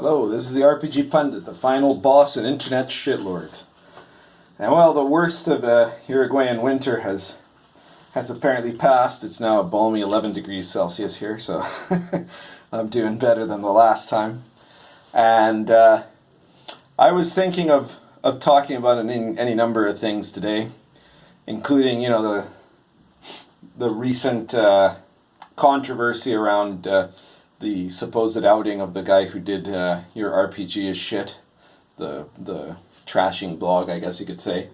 Hello, this is the RPG Pundit, the final boss and internet shitlords. And well, the worst of Uruguayan winter has apparently passed. It's now a balmy 11 degrees Celsius here, so I'm doing better than the last time. And I was thinking of talking about any number of things today, including, the recent controversy around the supposed outing of the guy who did your RPG is shit, the trashing blog, I guess you could say.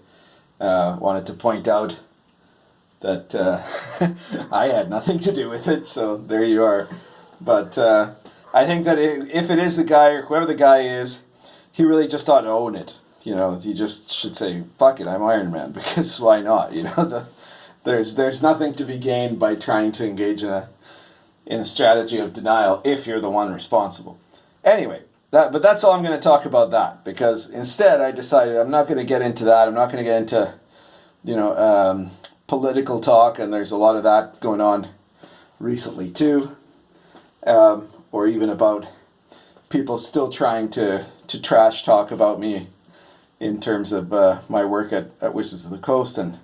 Wanted to point out that I had nothing to do with it, so there you are. But I think that if it is the guy or whoever the guy is, he really just ought to own it. He just should say, "Fuck it, I'm Iron Man," because why not? There's nothing to be gained by trying to engage in a strategy of denial if you're the one responsible. Anyway, but that's all I'm going to talk about that, because instead I decided I'm not going to get into that. I'm not going to get into political talk, and there's a lot of that going on recently too, or even about people still trying to trash talk about me in terms of my work at Wizards of the Coast and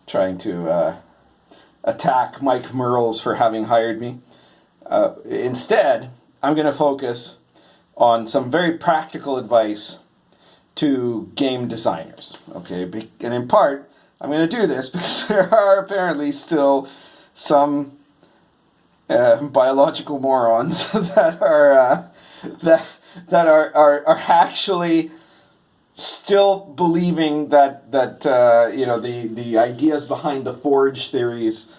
trying to attack Mike Merles for having hired me. Instead, I'm going to focus on some very practical advice to game designers. Okay, and in part, I'm going to do this because there are apparently still some biological morons that are actually still believing that the ideas behind the Forge theories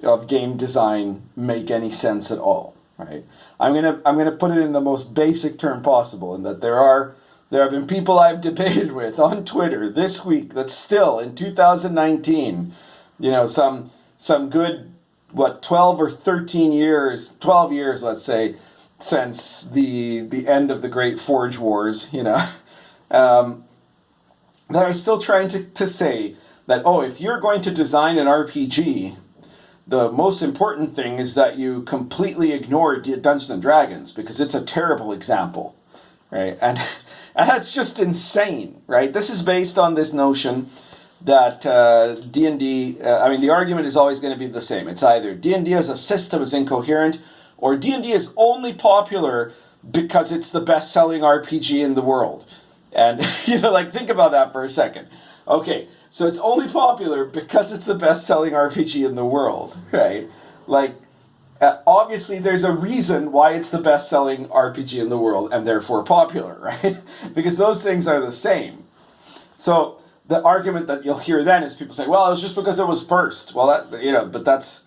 of game design make any sense at all, right? I'm gonna put it in the most basic term possible, in that there have been people I've debated with on Twitter this week that still in 2019, some good 12 or 13 years, 12 years, let's say, since the end of the Great Forge Wars, that are still trying to say that, if you're going to design an RPG, the most important thing is that you completely ignore Dungeons and Dragons, because it's a terrible example, right? And that's just insane, right? This is based on this notion that D&D, the argument is always going to be the same. It's either D&D as a system is incoherent, or D&D is only popular because it's the best-selling RPG in the world. And, think about that for a second. Okay, so it's only popular because it's the best-selling RPG in the world, right? Obviously there's a reason why it's the best-selling RPG in the world and therefore popular, right? Because those things are the same. So the argument that you'll hear then is people say, well, it was just because it was first. Well, but that's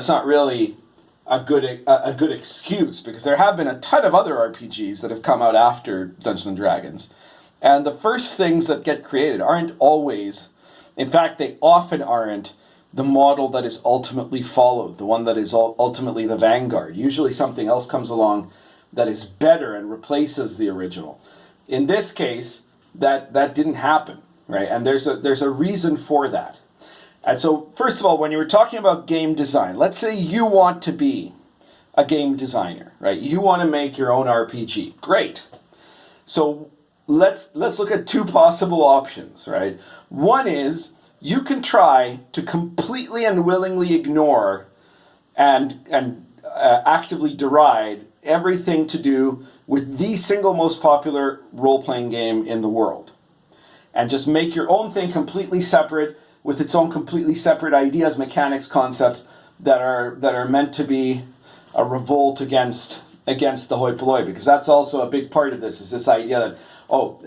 not really a good excuse, because there have been a ton of other RPGs that have come out after Dungeons and Dragons. And the first things that get created aren't always, in fact, they often aren't the model that is ultimately followed, the one that is ultimately the vanguard. Usually something else comes along that is better and replaces the original. In this case, that didn't happen, right? And there's a reason for that. And so, first of all, when you were talking about game design, let's say you want to be a game designer, right? You want to make your own RPG. Great. So let's look at two possible options, right? One is you can try to completely and willingly ignore and actively deride everything to do with the single most popular role-playing game in the world, and just make your own thing completely separate, with its own completely separate ideas, mechanics, concepts that are meant to be a revolt against the hoi polloi, because that's also a big part of this, is this idea that,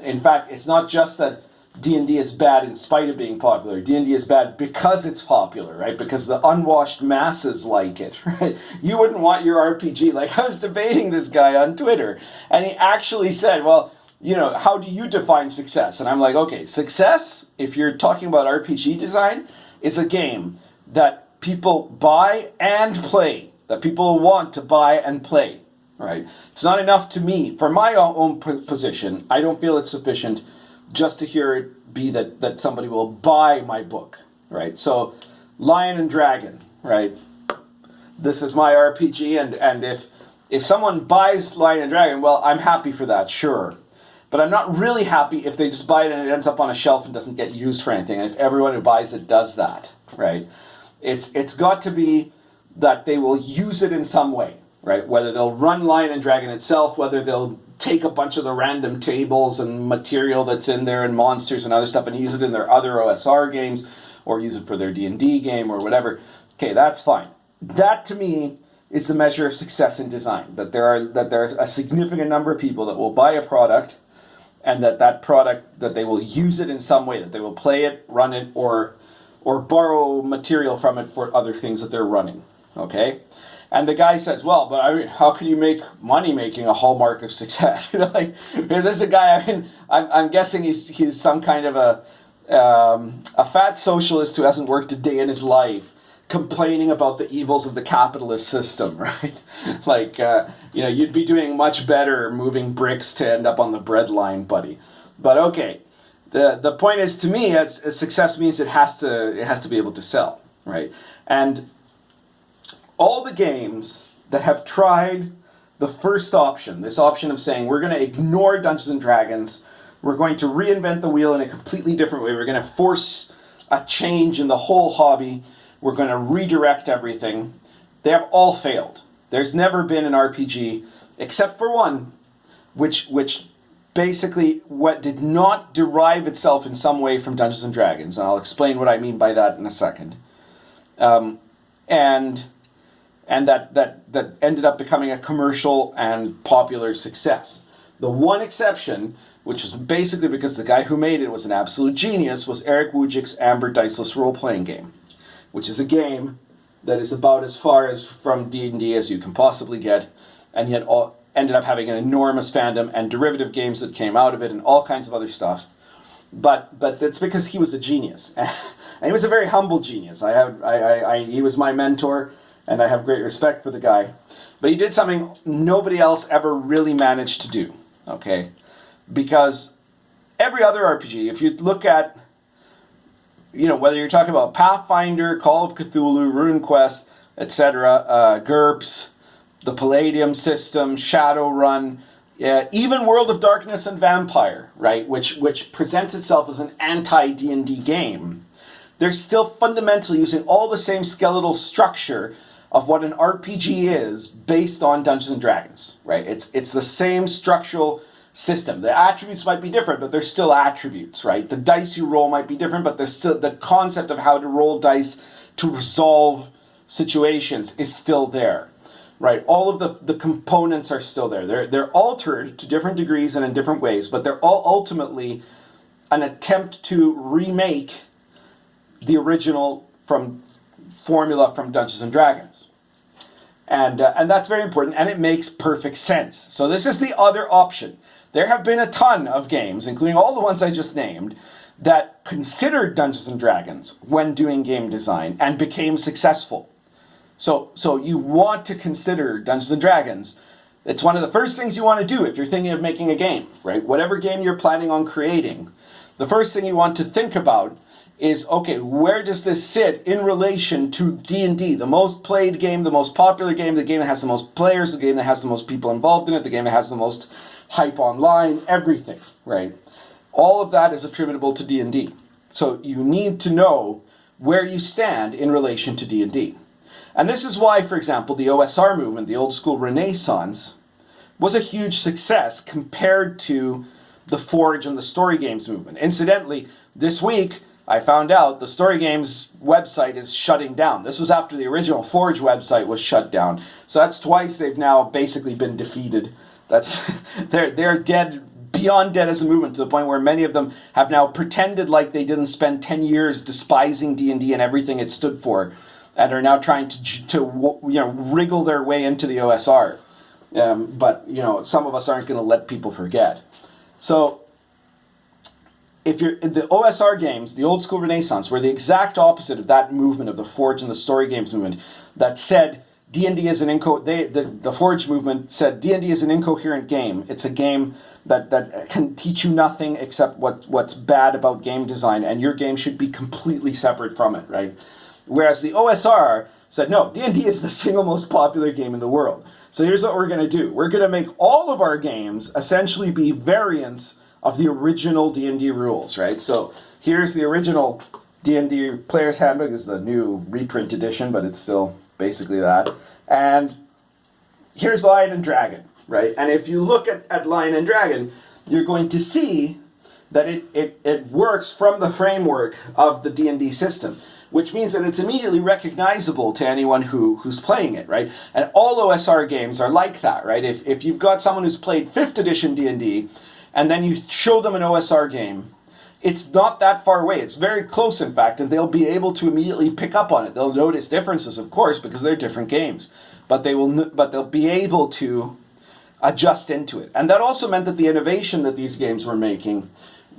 in fact, it's not just that D&D is bad in spite of being popular. D&D is bad because it's popular, right? Because the unwashed masses like it, right? You wouldn't want your RPG, I was debating this guy on Twitter, and he actually said, well, how do you define success? And I'm like, okay, success, if you're talking about RPG design, is a game that people buy and play, that people want to buy and play, right? It's not enough to me, for my own position, I don't feel it's sufficient just to hear it be that somebody will buy my book, right? So, Lion and Dragon, right? This is my RPG, and if if someone buys Lion and Dragon, well, I'm happy for that, sure. But I'm not really happy if they just buy it and it ends up on a shelf and doesn't get used for anything. And if everyone who buys it does that, right? It's got to be that they will use it in some way, right? Whether they'll run Lion and Dragon itself, whether they'll take a bunch of the random tables and material that's in there and monsters and other stuff and use it in their other OSR games or use it for their D&D game or whatever. Okay, that's fine. That to me is the measure of success in design. That there are a significant number of people that will buy a product and that product, that they will use it in some way, that they will play it, run it, or borrow material from it for other things that they're running. Okay? And the guy says, well, but I mean, how can you make money making a hallmark of success? You know, like, there's a guy, I mean, I'm guessing he's some kind of a fat socialist who hasn't worked a day in his life, complaining about the evils of the capitalist system, right? Like, you'd be doing much better moving bricks to end up on the bread line, buddy. But okay, the point is, to me, as success means it has to be able to sell, right? And all the games that have tried the first option, this option of saying we're going to ignore Dungeons and Dragons, we're going to reinvent the wheel in a completely different way, we're going to force a change in the whole hobby, we're going to redirect everything, they have all failed. There's never been an RPG, except for one, which basically did not derive itself in some way from Dungeons and Dragons, and I'll explain what I mean by that in a second. And that ended up becoming a commercial and popular success. The one exception, which was basically because the guy who made it was an absolute genius, was Eric Wujcik's Amber Diceless role-playing game, which is a game that is about as far as from D&D as you can possibly get, and yet ended up having an enormous fandom and derivative games that came out of it and all kinds of other stuff. But that's because he was a genius, and he was a very humble genius. He was my mentor, and I have great respect for the guy. But he did something nobody else ever really managed to do, okay? Because every other RPG, if you look at, whether you're talking about Pathfinder, Call of Cthulhu, RuneQuest, etc., GURPS, the Palladium system, Shadowrun, even World of Darkness and Vampire, right, which presents itself as an anti-D&D game, they're still fundamentally using all the same skeletal structure of what an RPG is based on Dungeons and Dragons, right? It's the same structural system. The attributes might be different, but they're still attributes, right? The dice you roll might be different, but there's still the concept of how to roll dice to resolve situations is still there, right? All of the components are still there. They're altered to different degrees and in different ways, but they're all ultimately an attempt to remake the original formula from Dungeons and Dragons. And that's very important, and it makes perfect sense. So this is the other option. There have been a ton of games, including all the ones I just named, that considered Dungeons and Dragons when doing game design and became successful. So you want to consider Dungeons and Dragons. It's one of the first things you want to do if you're thinking of making a game, right? Whatever game you're planning on creating, the first thing you want to think about is, okay, where does this sit in relation to D&D, the most played game, the most popular game, the game that has the most players, the game that has the most people involved in it, the game that has the most hype online, everything, right? All of that is attributable to D&D. So you need to know where you stand in relation to D&D. And this is why, for example, the OSR movement, the old school Renaissance, was a huge success compared to the Forge and the story games movement. Incidentally, this week, I found out the Story Games website is shutting down. This was after the original Forge website was shut down. So that's twice they've now basically been defeated. They're dead, beyond dead as a movement, to the point where many of them have now pretended like they didn't spend 10 years despising D&D and everything it stood for, and are now trying to wriggle their way into the OSR. But some of us aren't going to let people forget. So if you're the OSR games, the old school Renaissance, were the exact opposite of that movement of the Forge and the story games movement that said D&D is the Forge movement said D&D is an incoherent game. It's a game that can teach you nothing except what's bad about game design, and your game should be completely separate from it, right? Whereas the OSR said, no, D&D is the single most popular game in the world. So here's what we're going to do. We're going to make all of our games essentially be variants of the original D&D rules, right? So here's the original D&D Player's Handbook. Is the new reprint edition, but it's still basically that. And here's Lion and Dragon, right? And if you look at Lion and Dragon, you're going to see that it works from the framework of the D&D system, which means that it's immediately recognizable to anyone who's playing it, right? And all OSR games are like that, right? If you've got someone who's played 5th edition D&D, and then you show them an OSR game, it's not that far away. It's very close, in fact, and they'll be able to immediately pick up on it. They'll notice differences, of course, because they're different games, but they'll be able to adjust into it. And that also meant that the innovation that these games were making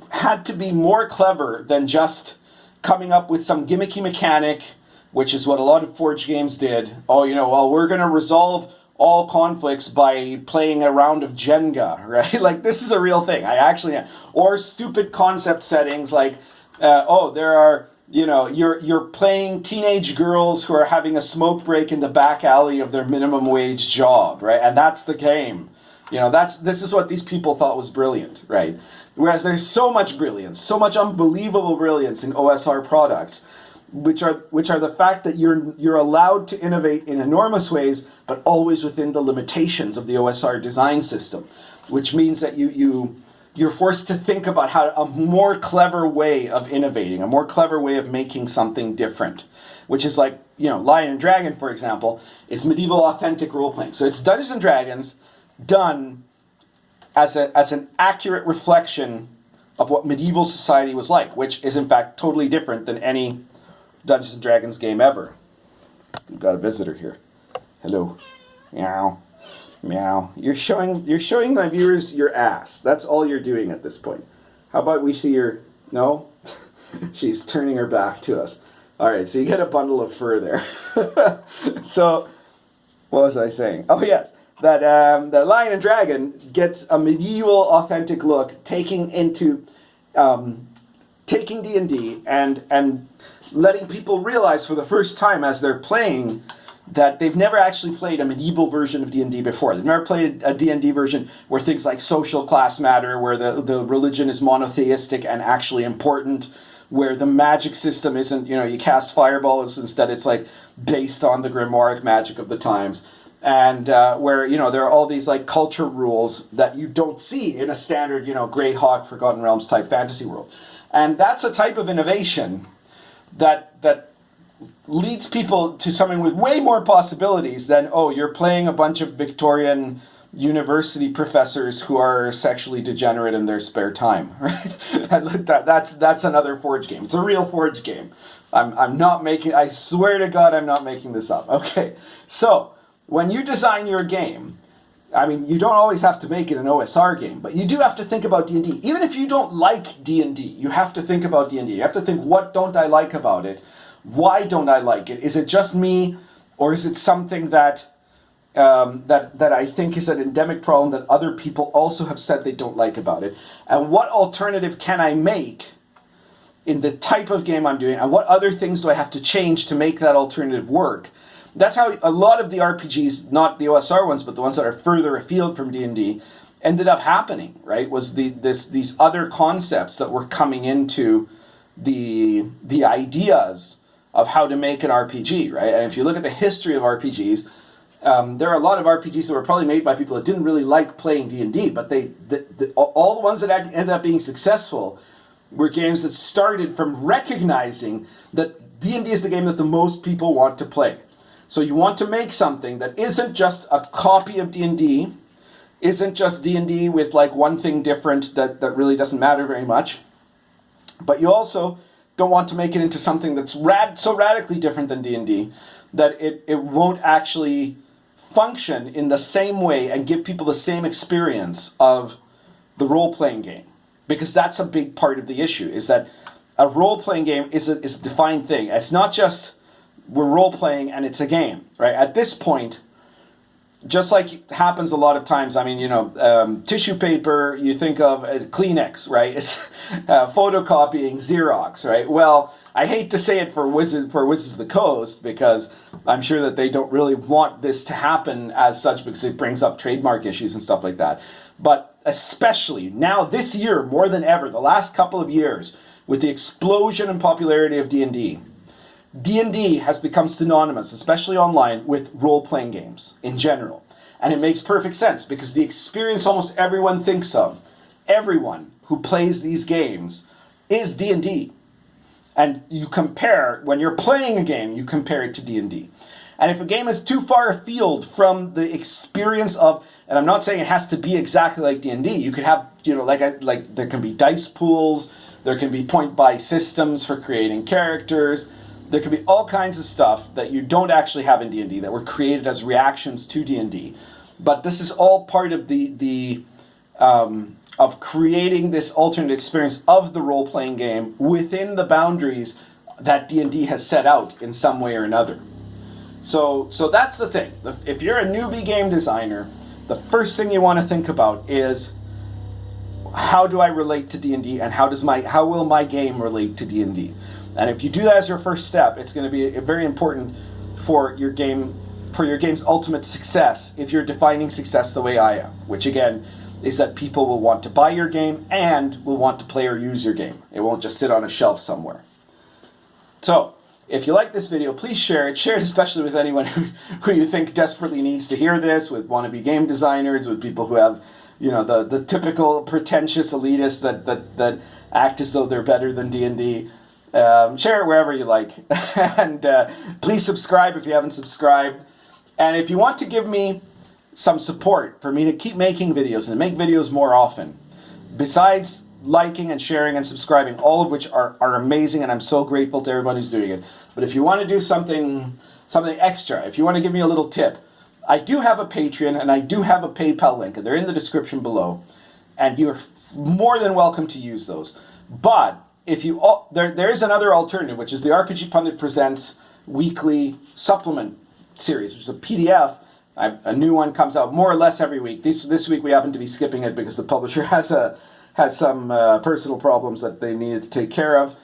had to be more clever than just coming up with some gimmicky mechanic, which is what a lot of Forge games did. Oh, well, we're going to resolve all conflicts by playing a round of Jenga, right? Like, this is a real thing. Or stupid concept settings like, there are, you're playing teenage girls who are having a smoke break in the back alley of their minimum wage job, right? And that's the game. This is what these people thought was brilliant, right? Whereas there's so much brilliance, so much unbelievable brilliance in OSR products, which are the fact that you're allowed to innovate in enormous ways, but always within the limitations of the OSR design system, which means that you're forced to think about how a more clever way of innovating, a more clever way of making something different, which is like, Lion and Dragon, for example, is medieval authentic role-playing. So it's Dungeons and Dragons done as an accurate reflection of what medieval society was like, which is in fact totally different than any Dungeons and Dragons game ever. We've got a visitor here. Hello. Meow. Meow. You're showing my viewers your ass. That's all you're doing at this point. How about we see your... No? She's turning her back to us. All right, so you get a bundle of fur there. So, what was I saying? Oh, yes. That Lion and Dragon gets a medieval authentic look, taking D&D and letting people realize for the first time as they're playing that they've never actually played a medieval version of D&D before. They've never played a D&D version where things like social class matter, where the religion is monotheistic and actually important, where the magic system isn't, you cast fireballs, instead it's like based on the grimoire magic of the times. And where, there are all these like culture rules that you don't see in a standard, Greyhawk, Forgotten Realms type fantasy world. And that's a type of innovation that leads people to something with way more possibilities than, you're playing a bunch of Victorian university professors who are sexually degenerate in their spare time, right? That's another Forge game. It's a real Forge game. I swear to God, I'm not making this up. Okay, so when you design your game, you don't always have to make it an OSR game, but you do have to think about D&D. Even if you don't like D&D, you have to think about D&D. You have to think, what don't I like about it? Why don't I like it? Is it just me, or is it something that I think is an endemic problem that other people also have said they don't like about it? And what alternative can I make in the type of game I'm doing? And what other things do I have to change to make that alternative work? That's how a lot of the RPGs, not the OSR ones, but the ones that are further afield from D&D, ended up happening, right? Was these other concepts that were coming into the ideas of how to make an RPG, right? And if you look at the history of RPGs, there are a lot of RPGs that were probably made by people that didn't really like playing D&D, but all the ones that ended up being successful were games that started from recognizing that D&D is the game that the most people want to play. So you want to make something that isn't just a copy of D&D, isn't just D&D with like one thing different that really doesn't matter very much, but you also don't want to make it into something that's so radically different than D&D that it won't actually function in the same way and give people the same experience of the role-playing game. Because that's a big part of the issue, is that a role-playing game is a defined thing. It's not just we're role-playing and it's a game, right? At this point, just like it happens a lot of times, tissue paper, you think of as Kleenex, right? It's photocopying, Xerox, right? Well, I hate to say it for Wizards of the Coast, because I'm sure that they don't really want this to happen as such, because it brings up trademark issues and stuff like that. But especially now this year, more than ever, the last couple of years, with the explosion in popularity of D&D, D&D has become synonymous, especially online, with role-playing games in general. And it makes perfect sense, because the experience almost everyone thinks of, everyone who plays these games, is D&D. And you compare, when you're playing a game, you compare it to D&D. And if a game is too far afield from the experience of, and I'm not saying it has to be exactly like D&D, you could have, like there can be dice pools, there can be point-buy systems for creating characters, there can be all kinds of stuff that you don't actually have in D&D that were created as reactions to D&D. But this is all part of of creating this alternate experience of the role-playing game within the boundaries that D&D has set out in some way or another. So that's the thing. If you're a newbie game designer, the first thing you want to think about is, how do I relate to D&D, and how will my game relate to D&D? And if you do that as your first step, it's going to be very important for your game's ultimate success, if you're defining success the way I am, which again is that people will want to buy your game and will want to play or use your game. It won't just sit on a shelf somewhere. So, if you like this video, please share it. Share it especially with anyone who you think desperately needs to hear this, with wannabe game designers, with people who have, the typical pretentious elitists that act as though they're better than D&D. Share it wherever you like. And please subscribe if you haven't subscribed. And if you want to give me some support for me to keep making videos and to make videos more often, besides liking and sharing and subscribing, all of which are amazing, and I'm so grateful to everyone who's doing it. But if you want to do something extra, if you want to give me a little tip, I do have a Patreon and I do have a PayPal link, and they're in the description below, and you're more than welcome to use those. But if you there is another alternative, which is the RPG Pundit Presents weekly supplement series, which is a PDF. A new one comes out more or less every week. This week we happen to be skipping it because the publisher has some personal problems that they needed to take care of.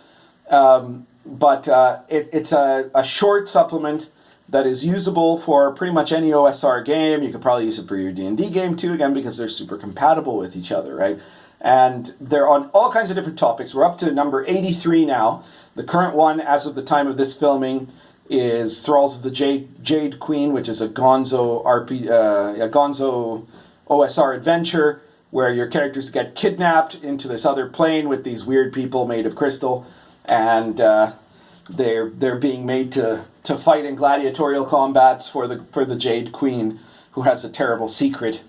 But it's a short supplement that is usable for pretty much any OSR game. You could probably use it for your D&D game too, again, because they're super compatible with each other, right? And they're on all kinds of different topics. We're up to number 83 now. The current one, as of the time of this filming, is Thralls of the Jade Queen, which is a Gonzo OSR adventure where your characters get kidnapped into this other plane with these weird people made of crystal, and they're being made to fight in gladiatorial combats for the Jade Queen, who has a terrible secret,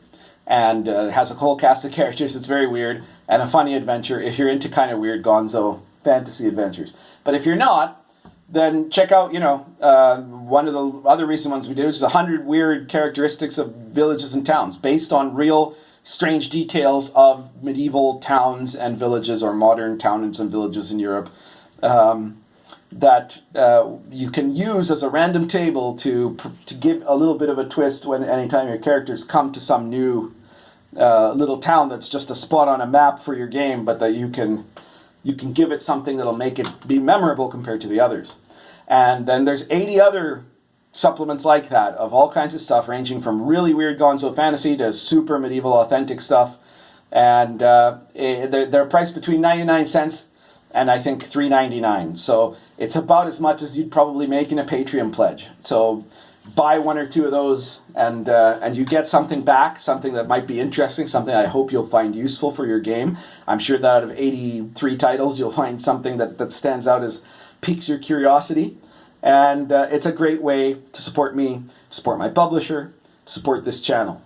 and has a whole cast of characters. It's very weird and a funny adventure if you're into kind of weird Gonzo fantasy adventures. But if you're not, then check out, one of the other recent ones we did, which is 100 weird characteristics of villages and towns, based on real strange details of medieval towns and villages, or modern towns and villages in Europe, that you can use as a random table to give a little bit of a twist anytime your characters come to some new little town that's just a spot on a map for your game, but that you can give it something that'll make it be memorable compared to the others. And then there's 80 other supplements like that of all kinds of stuff, ranging from really weird Gonzo fantasy to super medieval authentic stuff. And they're priced between 99 cents and I think $3.99. So it's about as much as you'd probably make in a Patreon pledge. So buy one or two of those, and you get something back, something that might be interesting, something I hope you'll find useful for your game. I'm sure that out of 83 titles, you'll find something that stands out as piques your curiosity. And it's a great way to support me, to support my publisher, to support this channel.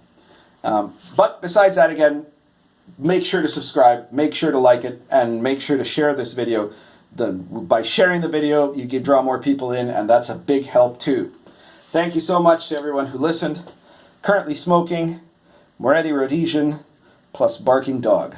But besides that, again, make sure to subscribe, make sure to like it, and make sure to share this video. By sharing the video, you can draw more people in, and that's a big help too. Thank you so much to everyone who listened. Currently smoking, Moretti Rhodesian, plus barking dog.